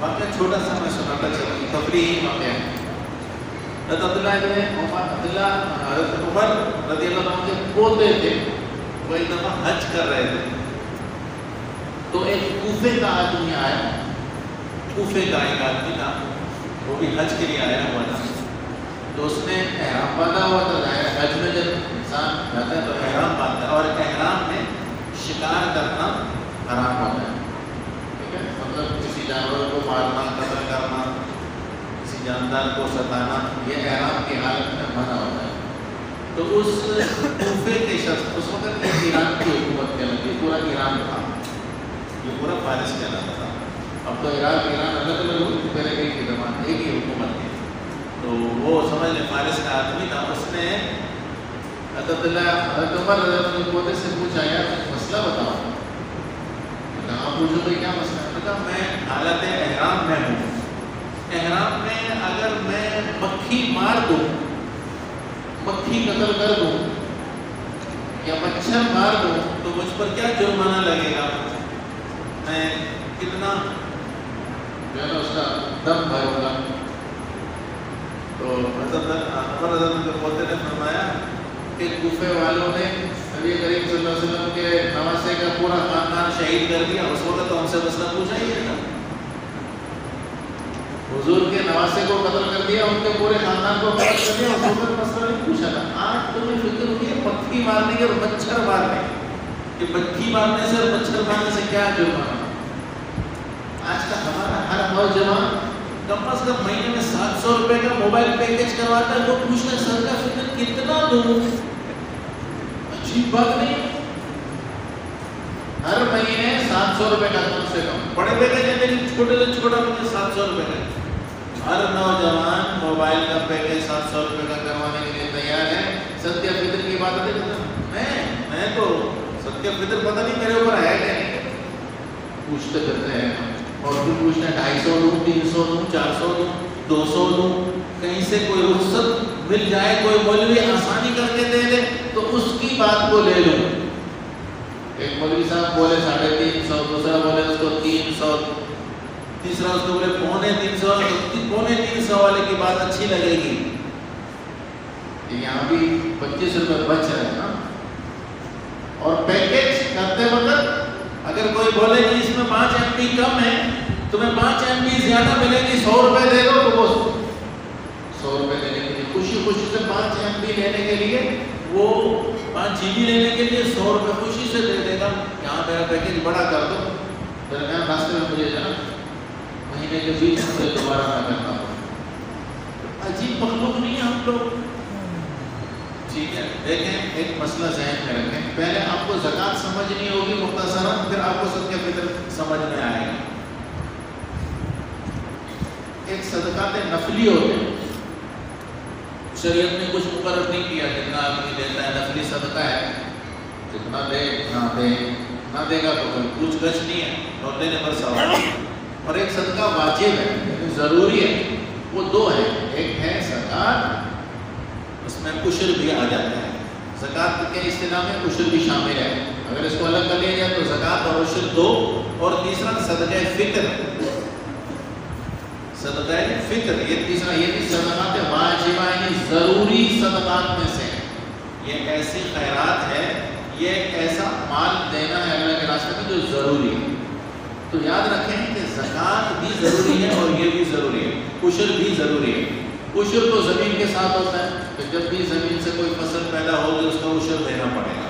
واقعہ چھوٹا سا میں سناتا چلوں، تفریحی واقعہ ہے۔ حضرت عبداللہ حضرت عمر رضی اللہ عنہ کے پوتے تھے، وہ ایک دفعہ حج کر رہے تھے، تو ایک کوفے کا آدمی آیا، کوفے کا ایک آدمی تھا، وہ بھی حج کے لیے آیا ہوا تھا، تو اس نے احرام باندھا ہوا تھا۔ حج میں جب انسان جاتا ہے تو احرام باندھتا ہے، اور احرام میں شکار کرنا حرام ہوتا ہے، ٹھیک ہے، مطلب کسی جانور کو مارنا، قتل کرنا، کسی جاندار کو ستانا، یہ احرام کی حالت میں منع ہوتا ہے۔ تو اس کوفے کے شخص، اس وقت ایران کی حکومت کہلاتی، پورا ایران تھا، یہ پورا فارس کہلاتا تھا۔ اب تو ایران الگ الگ ہو، پہلے ایک ہی زبان، ایک ہی حکومت تھی۔ تو وہ سمجھ لیں فارس کا آدمی تھا، اس نے حضرت عمر رضی اللہ عنہ کے پوتے سے پوچھا، یار مسئلہ بتاؤ۔ کہاں پوچھو بھائی کیا مسئلہ ہے؟ کہا میں حالت احرام میں ہوں، احرام میں اگر میں مکھی مار دوں، مکھی قتل کر دوں یا مچھر مار دوں تو مجھ پر کیا جرمانہ لگے گا؟ میں کتنا جو ہے نا اس کا دم بھروں گا؟ تو حضرت عمر رضی اللہ عنہ کے پوتے نے فرمایا کہ کوفے والوں نے نبی کریم صلی اللہ علیہ وسلم کے نواسے کا پورا خاندان شہید کر دیا، اس وقت تو ہم سے مسئلہ پوچھا ہی ہے نا، حضور کے نواسے کو قتل کر دیا، ان کے پورے خاندان کو قتل کر دیا، اس وقت مسئلہ نہیں پوچھا تھا۔ آج تمہیں فکر ہوئی ہے مکھی مارنے کی اور مچھر مارنے کہ مکھی مارنے سے اور مچھر مارنے سے کیا جرمانہ؟ آج کا ہمارا ہر نوجوان کم از کم مہینے میں 700 روپے کا موبائل پیکج کرواتا ہے، وہ پوچھتا ہے صدقہ فطر کتنا دوں؟ عجیب بات نہیں، ہر مہینے 700 روپے کا کم سے کم، بڑے پیکج ہے لیکن چھوٹے سے چھوٹا مجھے 700 روپے کا۔ ہر نوجوان موبائل کا پیکج 700 روپے کا کروانے کے لیے تیار ہے۔ صدقہ فطر کی بات ہے، میں تو صدقہ فطر پتہ نہیں میرے اوپر ہے کہ نہیں، پوچھتے کرتے ہیں، اور پھر پوچھتے ہیں 250 دوں، 300 دوں، 400 دوں، 200 دوں، کہیں سے کوئی رخصت مل جائے، کوئی مولوی آسانی کر کے دے دے تو اس کی بات کو لے لوں۔ ایک مولوی صاحب بولے 350، دوسرا بولے اس کو 300، تیسرا اس کو بولے 350، تو 350 والے کی بات اچھی لگے گی، یہاں بھی 25 روپے بچ رہے ہیں نا۔ اور پیکج کرتے وقت اگر کوئی بولے کہ اس میں 5 MB کم ہے، تمہیں 5 MB زیادہ ملے گی، 100 روپے دے دو، تو وہ 100 روپے دینے کے لیے خوشی خوشی سے 5 MB لینے کے لیے، وہ 5 GB لینے کے لیے 100 روپے خوشی سے دے دے گا۔ یہاں میرا پیکج بڑا کر دو، درمیان راستے میں مجھے جانا، مہینے کے بیچ میں دوبارہ نہ کرنا پڑا۔ عجیب مخلوق نہیں ہے ہم لوگ، ٹھیک ہے۔ دیکھیں ایک مسئلہ ذہن میں رکھیں، پہلے آپ کو زکوٰۃ سمجھنی ہوگی مختصراً، پھر آپ کو صدقہ فطر سمجھ میں آئے گا۔ ایک صدقات نفلی ہوتے ہیں، شریعت نے کچھ مقرر نہیں کیا جتنا آدمی دیتا ہے نفلی صدقہ ہے، جتنا دے نہ دے، نہ دے گا تو کوئی پوچھ گچھ نہیں ہے، اور دینے پر ثواب ہے۔ اور ایک صدقہ واجب ہے، یعنی ضروری ہے، وہ 2 ہیں، ایک ہے زکوٰۃ، اس میں عشر بھی آ جاتا ہے، زکوٰۃ کے اصطلاح میں عشر بھی شامل ہے، اگر اس کو الگ کر لیا جائے تو زکوٰۃ اور عشر 2، اور تیسرا صدقہ فطر، صدقہ فطر، یہ تیسرا، یہ بھی صدقات واجبہ یعنی ضروری صدقات میں سے، یہ ایسی خیرات ہے، یہ ایسا مال دینا ہے اللہ کے راستے میں جو ضروری ہے۔ تو یاد رکھیں کہ زکوٰۃ بھی ضروری ہے اور یہ بھی ضروری ہے، عشر بھی ضروری ہے۔ عشر تو زمین کے ساتھ ہوتا ہے کہ جب بھی زمین سے کوئی فصل پیدا ہوگی اس کا عشر دینا پڑے گا،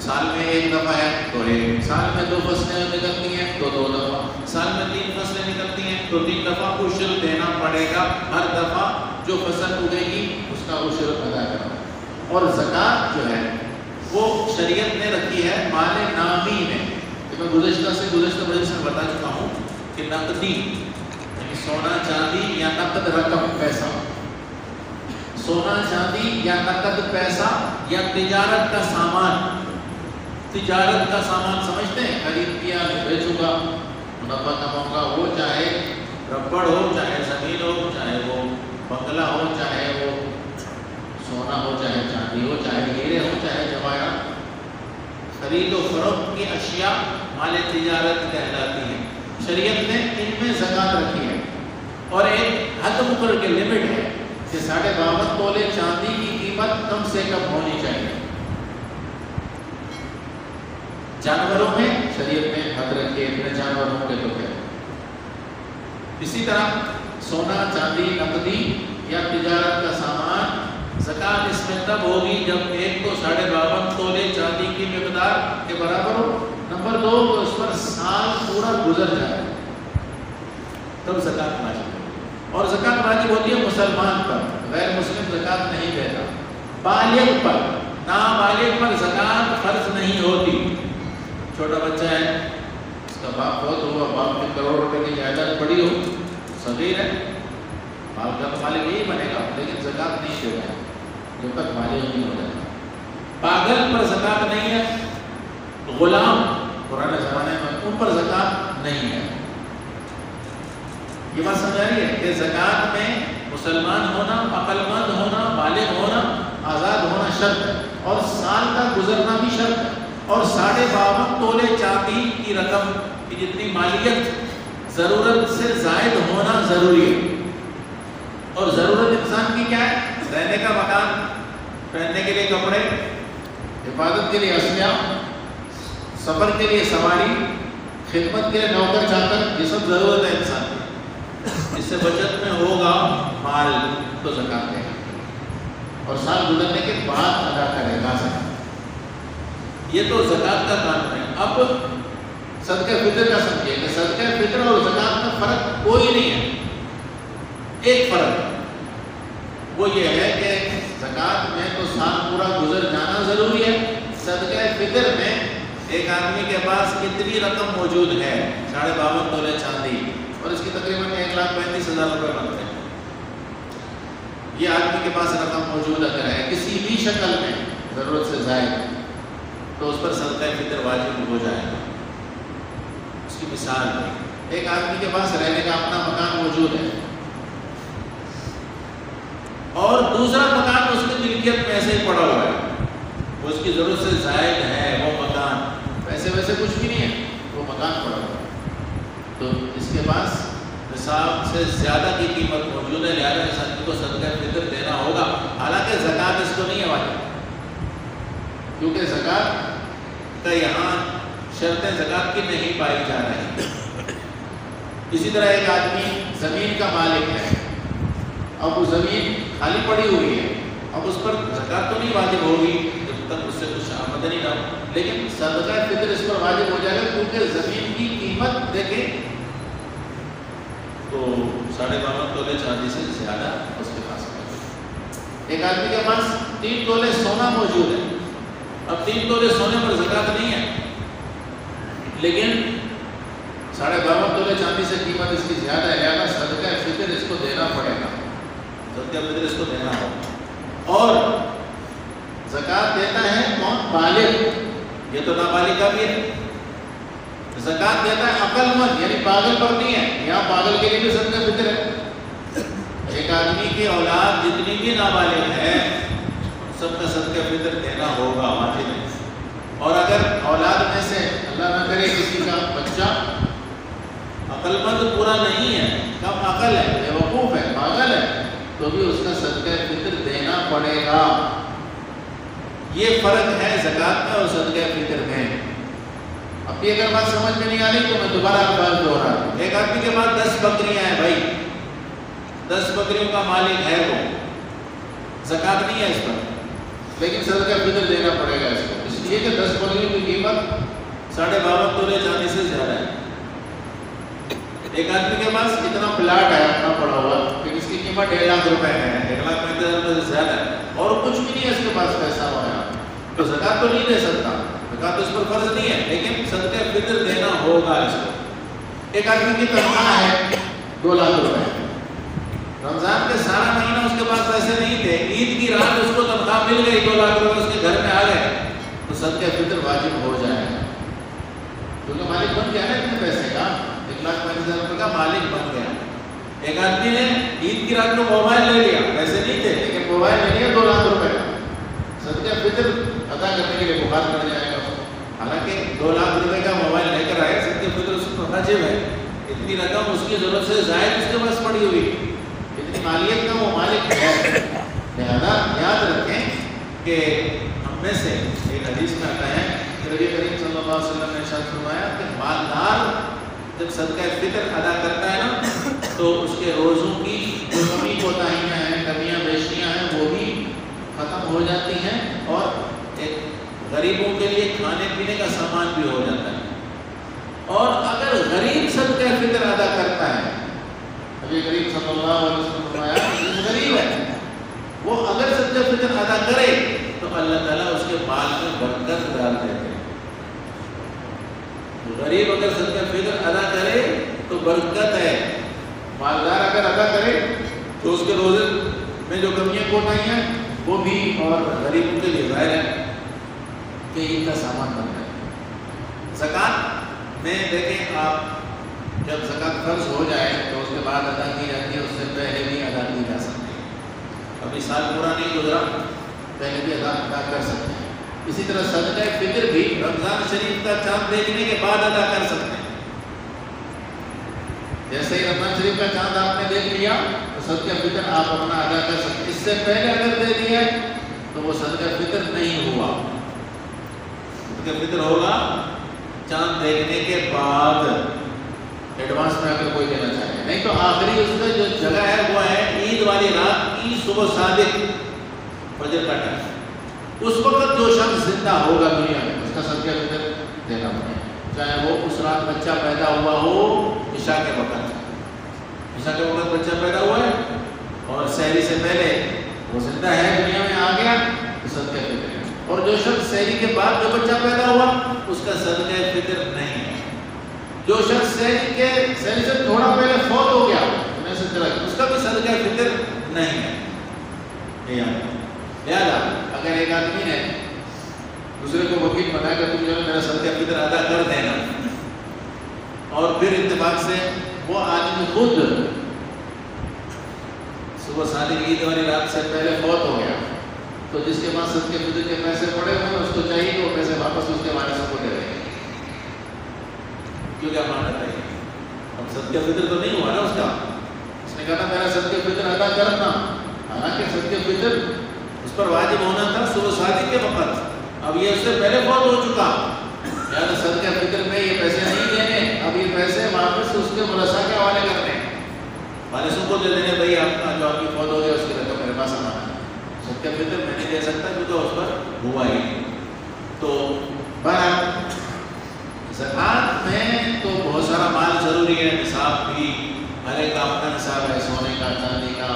سال میں 1 دفعہ ہے تو 1، سال میں 2 فصلیں نکلتی ہیں تو 2 دفعہ، سال میں 3 فصلیں نکلتی ہیں تو 3 دفعہ عشر دینا پڑے گا، ہر دفعہ جو فصل اگے گی اس کا عشر ادا کرنا۔ اور زکوٰۃ جو ہے وہ شریعت نے رکھی ہے مال نامی میں، میں گزشتہ بجے سے بتا چکا ہوں کہ نقدی یعنی سونا چاندی یا نقد رقم پیسہ، سونا چاندی یا نقد پیسہ یا تجارت کا سامان، تجارت کا سامان سمجھتے ہیں، خرید کیا بیچوں گا منافع کماؤں گا، وہ چاہے ربڑ ہو، چاہے زمین ہو، چاہے وہ بنگلہ ہو، چاہے وہ سونا ہو، چاہے چاندی ہو، چاہے ہیرے ہو، چاہے جواہرات، خرید و فروخت کی اشیاء مال تجارت کہلاتی ہیں۔ شریعت نے ان میں زکوٰۃ اور ایک حد مقرر کے لمٹ ہے کہ 52.5 تولے چاندی کی قیمت کم سے کم ہونی چاہیے۔ جانوروں میں شریعت میں حد رکھے اتنے جانوروں کے تو ہے۔ اسی طرح سونا، چاندی، نقدی یا تجارت کا سامان زکوٰۃ اس میں تب ہوگی جب ایک تو 52.5 تولے چاندی کی مقدار کے برابر ہو، نمبر 2 تو اس پر سال پورا گزر جائے تب زکوٰۃ واجب ہے۔ اور زکوٰۃ واجب ہوتی ہے مسلمان پر، غیر مسلم زکوٰۃ نہیں دیتا۔ بالغ پر، نابالغ پر زکوٰۃ فرض نہیں ہوتی۔ چھوٹا بچہ ہے، اس کا باپ بہت ہوا، باپ کے کروڑ روپے کی جائیداد پڑی ہو، صغیر ہے، باپ کا تو مالک یہی بنے گا، لیکن زکوٰۃ نہیں دے گا جب تک بالغ نہیں ہو جاتا۔ پاگل پر زکوٰۃ نہیں ہے، غلام پرانے زمانے میں ان پر زکوٰۃ نہیں ہے۔ یہ بات سمجھ آ رہی ہے کہ زکوٰۃ میں مسلمان ہونا، عقل مند ہونا، بالغ ہونا، آزاد ہونا شرط ہے، اور سال کا گزرنا بھی شرط ہے، اور 52.5 تولے چاندی کی رقم کی جتنی مالیت ضرورت سے زائد ہونا ضروری ہے۔ اور ضرورت انسان کی کیا ہے؟ رہنے کا مکان، پہننے کے لیے کپڑے، حفاظت کے لیے اسلحہ، سفر کے لیے سواری، خدمت کے لیے نوکر چاکر، یہ سب ضرورت ہے انسان کی۔ اس سے بچت میں ہوگا مال تو زکوٰۃ دے گا، اور سال گزرنے کے بعد ادا کرے گا زکوٰۃ۔ یہ تو زکوٰۃ کا قانون ہے۔ اب صدقہ فطر کا سمجھیے کہ صدقہ فطر اور زکوٰۃ کا فرق کوئی نہیں ہے، ایک فرق وہ یہ ہے کہ زکوٰۃ میں تو سال پورا گزر جانا ضروری ہے، صدقہ فطر میں ایک آدمی کے پاس کتنی رقم موجود ہے، 52.5 تولے چاندی، اور اس کی تقریباً 1,35,000 روپے بنتے ہیں۔ یہ آدمی کے پاس رقم موجود اگر ہے کسی بھی شکل میں ضرورت سے زائد، تو اس پر صدقہ فطر واجب ہو جائے گا۔ اس کی مثال ہے، ایک آدمی کے پاس رہنے کا اپنا مکان موجود ہے، اور دوسرا مکان اس کی ملکیت میں ایسے ہی پڑا ہوا ہے، وہ اس کی ضرورت سے زائد ہے، وہ مکان ویسے کچھ بھی نہیں ہے، وہ مکان پڑا ہوا ہے، تو اس کے پاس نصاب سے زیادہ کی قیمت موجود ہے، لہٰذا اس آدمی کو صدقہ فطر دینا ہوگا۔ حالانکہ زکوٰۃ اس کو نہیں ہے واجب، کیونکہ زکوٰۃ کا یہاں شرط زکوٰۃ کی نہیں پائی جا رہی۔ اسی طرح ایک آدمی زمین کا مالک ہے، اب وہ زمین خالی پڑی ہوئی ہے، اب اس پر زکوٰۃ تو نہیں واجب ہوگی جب تک اس سے کچھ آمدنی نہ ہو، لیکن صدقہ فطر اس پر واجب ہو جائے گا، کیونکہ زمین کی قیمت دیکھیں تو 52.5 تولے چاندی سے زیادہ اس کے پاس ہے۔ ایک آدمی کے پاس 3 تولے سونا موجود ہے، اب 3 تولے سونے پر زکوٰۃ نہیں ہے، لیکن 52.5 تولے چاندی سے قیمت اس کی زیادہ ہے، لہٰذا صدقہ فطر اس کو دینا پڑے گا، صدقہ فطر اس کو دینا ہوگا۔ اور زکوٰۃ دیتا ہے کون؟ بالغ، یہ تو نابالغ کا بھی ہے۔ زکوٰۃ دیتا ہے عقل مند، یعنی پاگل پر نہیں ہے، یہاں پاگل کے لیے بھی صدقہ فطر ہے۔ ایک آدمی کی اولاد جتنی بھی نابالغ ہے سب کا صدقہ فطر دینا ہوگا، واجب ہے۔ اور اگر اولاد میں سے اللہ نہ کرے کسی کا بچہ عقل مند پورا نہیں ہے، کم عقل ہے، بے وقوف ہے، پاگل ہے، تو بھی اس کا صدقہ فطر دینا پڑے گا۔ یہ فرق ہے زکوٰۃ میں اور صدقہ فطر میں۔ اب بھی اگر بات سمجھ میں نہیں آ رہی تو میں دوبارہ الفاظ دوہرا رہا ہوں۔ ایک آدمی کے پاس 10 بکریاں ہیں بھائی، 10 بکریوں کا مالک ہے، وہ زکوٰۃ نہیں ہے اس پر، لیکن صدقہ فطر دینا پڑے گا اس کو، اس لیے کہ 10 بکریوں کی قیمت 52.5 تولے چاندی سے زیادہ ہے۔ ایک آدمی کے پاس اتنا پلاٹ ہے اپنا پڑا ہوا کہ اس کی قیمت 1.5 لاکھ روپے ہے، 1,35,000 روپے سے زیادہ ہے، اور کچھ بھی نہیں ہے اس کے پاس پیسہ وغیرہ، تو زکوٰۃ تو نہیں دے سکتا، زکوٰۃ اس پر فرض نہیں ہے، لیکن صدقہ فطر دینا ہوگا اس کو۔ ایک آدمی کی تنخواہ ہے 2 لاکھ روپے، رمضان کے سارا مہینہ اس کے پاس پیسے نہیں تھے، عید کی رات اس کو تنخواہ مل گئی، 2 لاکھ روپے اس کے گھر میں آ گئے، تو صدقہ فطر واجب ہو جائے گا، کیونکہ مالک بن گیا نا اتنے پیسے کا، 1,35,000 روپے کا مالک بن گیا۔ ایک آدمی نے عید کی رات کو موبائل لے لیا، پیسے نہیں تھے لیکن موبائل لے لیا 2 لاکھ روپے کا، صدقہ فطر ادا کرنے کے لیے بخار پڑ جائے گا، حالانکہ 2 لاکھ روپے کا موبائل لے کر آئے، صدقہ فطر اس پر واجب ہے، اتنی رقم اس کی ضرورت سے زائد اس کے پاس پڑی ہوئی، اتنی مالیت کا وہ مالک ہے۔ لہذا یاد رکھیں کہ ہم میں سے ایک حدیث میں آتا ہے کہ نبی کریم صلی اللہ علیہ وسلم نے ارشاد فرمایا کہ مالدار جب صدقہ فطر ادا کرتا ہے نا تو اس کے روزوں کی جو کمی کوتاہیاں ہیں، کمیاں بیشیاں ہیں، وہ بھی ختم ہو جاتی ہیں اور ایک غریبوں کے لیے کھانے پینے کا سامان بھی ہو جاتا ہے۔ اور اگر غریب صدقہ فطر ادا کرتا ہے، نبی کریم صلی اللہ علیہ وسلم نے فرمایا کہ غریب ہے، وہ اگر صدقہ فطر ادا کرے تو اللہ تعالیٰ اس کے مال میں برکت ڈال دیتے ہیں۔ غریب اگر صدقہ فطر ادا کرے تو برکت ہے، مالدار اگر ادا کرے تو اس کے روزے میں جو کمیاں کوتاہیاں ہیں وہ بھی، اور غریبوں کے لیے ظاہر ہے کہ ان کا سامان بن جائے۔ زکوٰۃ میں دیکھیں آپ جب زکوٰۃ فرض ہو جائے تو اس کے بعد ادا کی جاتی ہے، اس سے پہلے بھی ادا کی جا سکتی ہے۔ ابھی سال پورا نہیں گزرا، پہلے بھی ادا کر سکتے ہیں۔ اسی طرح صدقہ فطر بھی رمضان شریف کا چاند دیکھنے کے بعد ادا کر سکتے ہیں۔ جیسے ہی رمضان شریف کا چاند آپ نے دیکھ لیا تو صدقہ فطر آپ اپنا ادا کر سکتے ہیں۔ اس سے پہلے اگر دے دیا تو وہ صدقہ فطر نہیں ہوا، صدقہ فطر ہوگا چاند دیکھنے کے بعد، ایڈوانس میں اگر کوئی دینا چاہے، نہیں تو آخری اس میں جو جگہ ہے وہ ہے عید والی رات کی صبح صادق فجر کا ٹائم۔ اس وقت جو شخص زندہ ہوگا دنیا میں اس کا صدقہ فطر دینا پڑے، چاہے وہ اس رات بچہ پیدا ہوا ہو عشاء کے وقت، عشاء کے وقت بچہ پیدا ہوا ہے اور سحری سے پہلے وہ زندہ ہے، دنیا میں آ گیا تو صدقہ فطر ہے۔ اور جو شخص سحری کے بعد جو بچہ پیدا ہوا اس کا صدقہ فطر نہیں ہے۔ جو شخص سحری سے تھوڑا پہلے فوت ہو گیا اس کا بھی صدقہ فطر نہیں ہے۔ لہذا اگر ایک آدمی نے دوسرے کو وکیل بنایا کہ تم جو ہے میرا صدقہ فطر ادا کر دینا، اور پھر اتفاق سے وہ آدمی خود صبح صادق عید والی رات سے پہلے فوت ہو گیا تو جس کے پاس صدقہ فطر کے پیسے پڑے ہوئے اس کو چاہیے کہ وہ پیسے واپس اس کے وارثوں کو دے دیں۔ کیوں کیا ماننا چاہیے؟ اب صدقہ فطر تو نہیں ہوا نا اس کا، اس نے کہا میرا صدقہ فطر ادا کرنا، حالانکہ صدقہ فطر اس پر واجب ہونا تھا صبح صادق کے وقت، اب یہ اس سے پہلے فوت ہو چکا، یعنی صدقہ فطر میں یہ پیسے نہیں دینے، اب یہ پیسے واپس اس کے مرثا کے حوالے کرنے، وارثوں کو دے دینے، بھائی آپ کا جو آپ کی فوت ہو گیا اس کی رقم میرے پاس آنا ہے، صدقہ فطر میں نہیں دے سکتا کیونکہ اس پر ہوا ہی۔ تو بہرحال زکوٰۃ میں تو بہت سارا مال ضروری ہے، نصاب بھی، ہر ایک کا اپنا نصاب ہے، سونے کا، چاندی کا،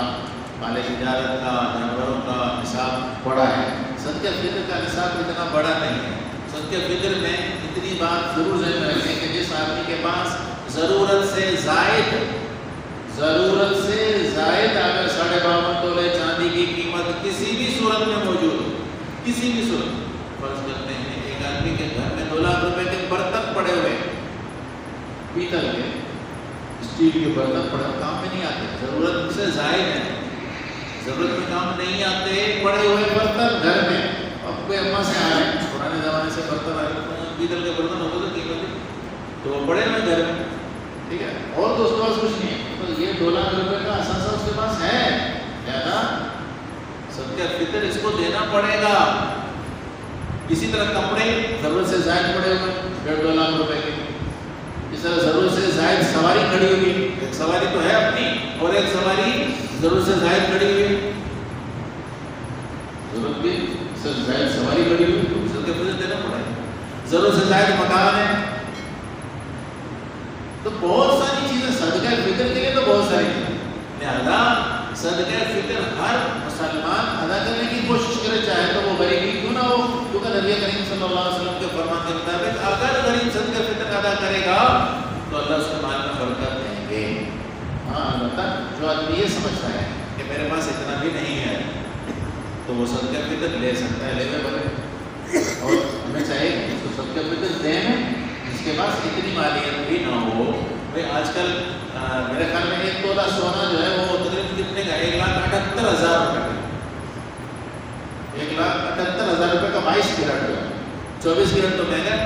مال تجارت کا، جانوروں کا نصاب بڑا ہے۔ صدقہ فطر کا نصاب اتنا بڑا نہیں ہے۔ صدقہ فطر میں اتنی بات ضرور ذہن میں رکھیں کہ جس آدمی کے پاس ضرورت سے زائد اگر 52.5 تولے چاندی کی قیمت کسی بھی صورت میں موجود ہو، کسی بھی صورت، فرض کرتے ہیں ایک آدمی کے گھر میں 2 لاکھ روپے کے برتن پڑے ہوئے، پیتل کے، اسٹیل کے برتن پڑے ہوئے، کام میں نہیں آتے، ضرورت سے زائد ہے، ضرورت میں کام نہیں آتے، پڑے ہوئے برتن گھر میں، اب کوئی اماں سے آ رہے ہیں، پرانے زمانے سے برتن آ رہے ہیں، پیتل کے برتن ہوتے تو قیمت، تو وہ پڑے ہوئے گھر میں، ٹھیک ہے، اور تو اس کے پاس کچھ نہیں ہے، تو یہ 2 لاکھ روپے کا اثاثہ اس کے پاس ہے، لہذا صدقہ فطر اس کو دینا پڑے گا۔ اسی طرح کپڑے ضرورت سے زائد پڑے ہوئے 1.5-2 لاکھ روپے کے، اس طرح ضرورت سے زائد سواری کھڑی ہوئی، ایک سواری تو ہے اپنی اور ایک سواری ضرورت سے زائد کھڑی ہوئی، ضرورت بھی سے زائد سواری کھڑی ہوئی تو صدقہ فطر دینا پڑے گا۔ ضرورت سے زائد مکان ہے، تو بہت ساری چیزیں صدقہ فطر کے لیے تو بہت ساری چیزیں، لہذا صدقہ فطر ہر مسلمان ادا کرنے کی کوشش کرے، چاہے تو وہ غریبی کیوں نہ ہو، کیونکہ نبی کریم صلی اللہ علیہ وسلم کے فرمان کے مطابق اگر غریب صدقہ فطر ادا کرے گا تو اللہ اس کے مال میں برکت دیں گے۔ ہاں البتہ جو آدمی یہ سمجھتا ہے کہ میرے پاس اتنا بھی نہیں ہے تو وہ صدقہ فطر لے سکتا ہے، لینے بولے، اور ہمیں چاہیے کہ اس کو صدقہ فطر دیں جس کے پاس اتنی مالیت بھی نہ ہو۔ بھائی آج کل میرے خیال میں 1 تولہ سونا جو ہے وہ تقریباً کتنے کا، 1,78,000 روپے کا، 1,78,000 روپے کا 22 کیرٹ جو ہے، 24 کیرٹ تو مہنگا ہے،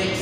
1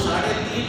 3.5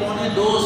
1.25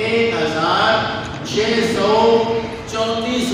1,634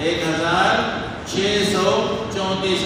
1,634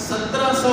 1,700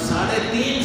3.5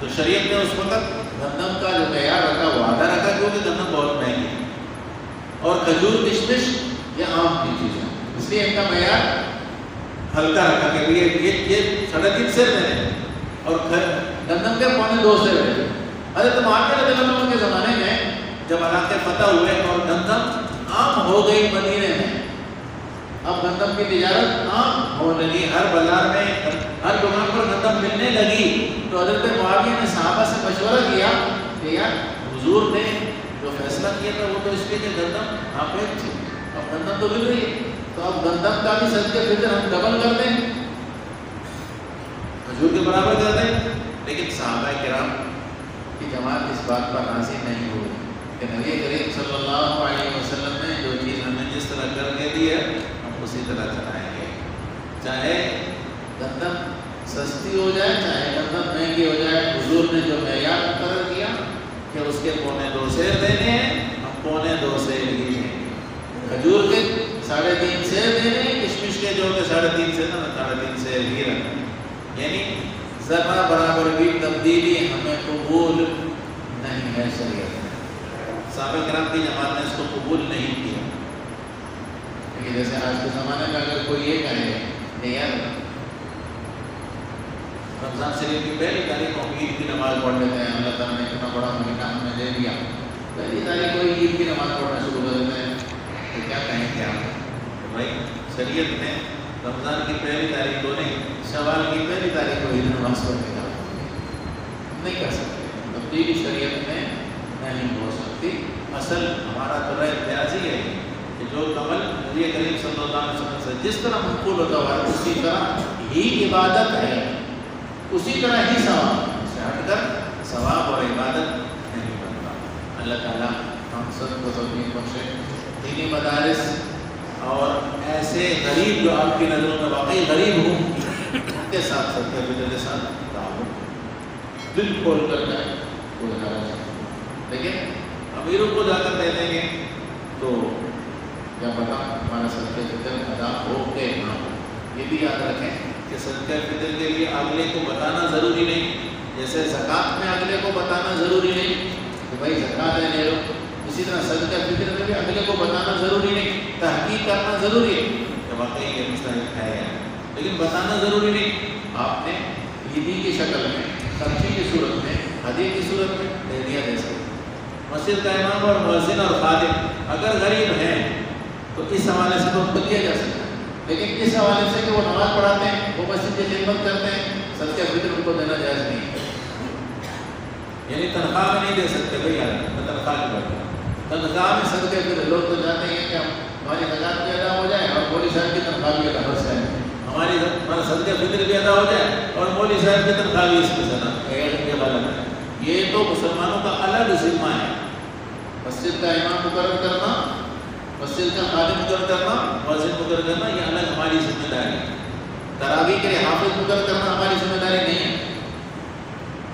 تو شریعت نے اس وقت گندم کا جو معیار رکھا وہ آدھا رکھا کیونکہ گندم بہت مہنگی ہے، اور کھجور کشمش یہ عام کی چیز ہے، اس لیے ان کا معیار ہلکا رکھا کہ یہ 3.5 سیر میں، اور گندم کے 2.25 سیر میں۔ حضرت معاویہ رضی اللہ عنہ کے زمانے میں جب علاقے فتح ہوئے اور گندم عام ہو گئی مدینے میں، اب گندم کی تجارت عام ہونے لگی، ہر بازار میں ہر دکان پر گندم ملنے لگی، تو حضرت معاویہ نے صحابہ سے مشورہ کیا کہ یار حضور نے جو فیصلہ کیا تھا وہ تو اس لیے کہ گندم ناپید تھی، اب گندم تو مل رہی ہے، تو اب گندم کا بھی صدقہ فطر ہم ڈبل کر دیں، حضور کے برابر کر دیں۔ لیکن صحابہ کرام کی جماعت اس بات پر راضی نہیں ہوئی کہ نبی کریم صلی اللہ علیہ وسلم نے جو چیز ہمیں جس طرح کر کے دی ہے ہم اسی طرح چلائیں گے، چاہے گندم سستی ہو جائے چاہے گندم مہنگی ہو جائے۔ حضور نے جو معیار مقرر کیا کہ اس کے 2.25 سیر دینے ہیں، ہم 2.25 سیر ہی دیں گے، کھجور کے 3.5 سیر دینے ہیں، کشمش کے جو کہ 3.5 سیر نا 3.5 سیر ہی رکھنا، یعنی ذرہ برابر بھی تبدیلی ہمیں قبول نہیں ہے شریعت میں۔ صحابہ کرام کی جماعت نے اس کو قبول نہیں کیا، لیکن جیسے آج کے زمانے میں اگر کوئی یہ کہے کہ یار رمضان شریف کی پہلی تاریخ کو عید کی نماز پڑھ لیتے ہیں، اللہ تعالیٰ نے اتنا بڑا مہینہ ہمیں دے دیا، پہلی تاریخ کو عید کی نماز پڑھنا شروع کر دیتے ہیں، تو کیا کہیں گے آپ؟ بھائی شریعت نے رمضان کی پہلی تاریخ کو نہیں، شوال کی پہلی تاریخ کو عید نماز پڑھنے کا نہیں کر سکتے، تبدیلی شریعت میں نہیں ہو سکتی۔ اصل ہمارا طرح امتیازی ہے کہ جو عمل نبی کریم صلی اللہ علیہ وسلم سے جس طرح منقول ہوتا ہوا ہے اسی طرح ہی عبادت ہے، اسی طرح ہی ثواب، سے ہٹ کر ثواب اور عبادت نہیں بنتا۔ اللہ تعالیٰ ہم سب کو توفیق بخشے، دینی مدارس اور ایسے غریب جو آپ کی نظروں میں واقعی غریب ہوں ان کے ساتھ صدقہ فطر کے ساتھ تعاون دل کھول کر جائے کوئی حرج نہیں، لیکن امیروں کو جا کر دے دیں گے تو کیا پتا ہمارا صدقہ فطر ادا ہو کے نہ ہو۔ یہ بھی یاد رکھیں کہ صدقہ فطر کے لیے اگلے کو بتانا ضروری نہیں، جیسے زکوٰۃ میں اگلے کو بتانا ضروری نہیں کہ بھائی زکوٰۃ ہے لے لو، اسی طرح صدقہ فطر میں بھی اگلے کو بتانا ضروری نہیں، تحقیق کرنا ضروری ہے کہ واقعی یہ مستحق ہے، لیکن بتانا ضروری نہیں۔ آپ نے عیدی کی شکل میں، خرچی کی صورت میں، ہدیے کی صورت میں دے دیا دے سکتے۔ مسجد کا امام اور مؤذن اور خادم اگر غریب ہیں تو اس حوالے سے تو ان کو دیا جا سکتا ہے، لیکن اس حوالے سے کہ وہ نماز پڑھاتے ہیں، وہ مسجد کی خدمت کرتے ہیں، صدقہ فطر ان کو دینا جائز نہیں ہے۔ یعنی تنخواہ میں نہیں دے سکتے بھائی یار میں تنخواہ کی بات کروں، تنخواہ میں صدقہ فطر لوگ تو چاہتے ہیں کہ ہماری زکوٰۃ بھی ادا ہو جائے اور مولوی صاحب کی تنخواہ بھی ادا ہو جائے، ہمارا صدقہ فطر بھی ادا ہو جائے اور مولوی صاحب کی تنخواہ بھی اس کے ساتھ، یہ غلط ہے۔ یہ تو مسلمانوں کا الگ ذمہ ہے، مسجد کا امام مقرر کرنا، مسجد کا خادم مقرر کرنا، مؤذن مقرر کرنا، یہ الگ ہماری ذمہ داری ہے۔ تراویح کے لیے حافظ مقرر کرنا ہماری ذمہ داری نہیں ہے،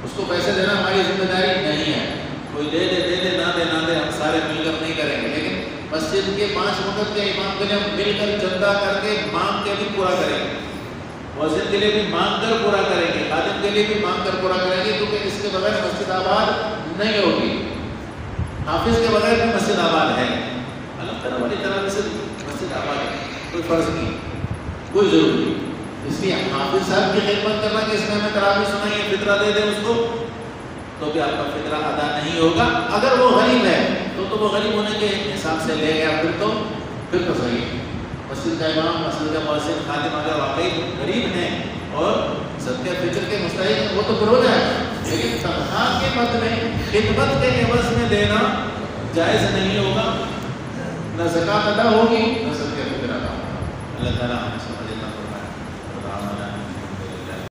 اس کو پیسے دینا ہماری ذمہ داری نہیں ہے، کوئی دے دے نہ دے ہم سارے مل کر نہیں کریں گے، لیکن مسجد کے 5 وقت کے امام کے لیے ہم مل کر چندہ کر کے مانگ کے بھی پورا کریں گے، مؤذن کے لیے بھی مانگ کر پورا کریں گے، خادم کے لیے بھی مانگ کر پورا کریں گے، کیونکہ اس کے بغیر مسجد آباد نہیں ہوگی، حافظ کے بغیر بھی مسجد آباد ہے، اللہ تعالیٰ والی طرح سے مسجد آباد ہے، کوئی فرض نہیں، کوئی ضروری نہیں، اس لیے حافظ صاحب کی خدمت کرنا کہ اس میں ہمیں تراویح سنائیے فطرہ دے دیں اس کو، تو بھی آپ کا فطرہ ادا نہیں ہوگا۔ اگر وہ غریب ہے تو وہ غریب ہونے کے حساب سے لے گیا، پھر تو صحیح۔ مسجد کا امام، مسجد کا مؤذن، خادم اگر واقعی غریب ہیں اور صدقہ فطر کے مستحق وہ تو پھر ہو جائے، لیکن تنخواہ کے مد میں خدمت کے عوض میں دینا جائز نہیں ہوگا، نہ زکوٰۃ ادا ہوگی نہ صدقہ فطر ادا ہوگا۔ اللہ تعالیٰ ہمیں سمجھنا